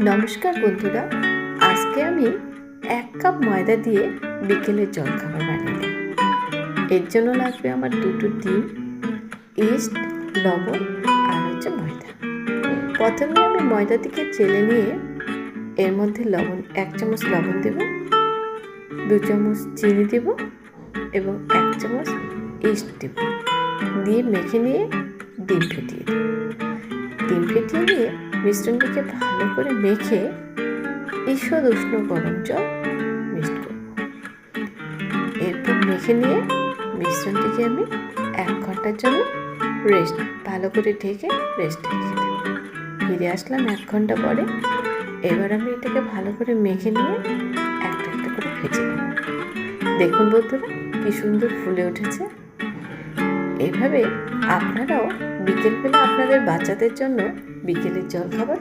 নমস্কার বন্ধুরা, আজকে আমি 1 কাপ ময়দা দিয়ে বিকেলের জলখাবার বানিয়ে নেব। এর জন্য লাগবে আমার 2টো ডিম, ইস্ট, লবণ আর ময়দা। প্রথমে আমি ময়দাটিকে চেলে নিয়ে এর মধ্যে 1 চামচ লবণ দেব, 2 চামচ চিনি দেব এবং 1 চামচ ইস্ট দেব, দিয়ে মেখে নিয়ে ডিম ফেটিয়ে দেব। ডিম ফেটিয়ে নিয়ে মিশ্রণটিকে ভালো করে মেখে ঈষৎ উষ্ণ গরম জল মিক্সড করব। এরপর মেখে নিয়ে মিশ্রণটিকে আমি 1 ঘন্টার জন্য ভালো করে ঢেকে রেস্টে রেখে দেব। ফিরে আসলাম 1 ঘন্টা পরে। এবার আমি এটাকে ভালো করে মেখে নিয়ে একটা একটা করে ভেজে নেব। দেখুন বন্ধুরা, কি সুন্দর ফুলে উঠেছে। এভাবে আপনারাও বিকেলবেলা আপনাদের বাচ্চাদের জন্য বিকেলের জলখাবার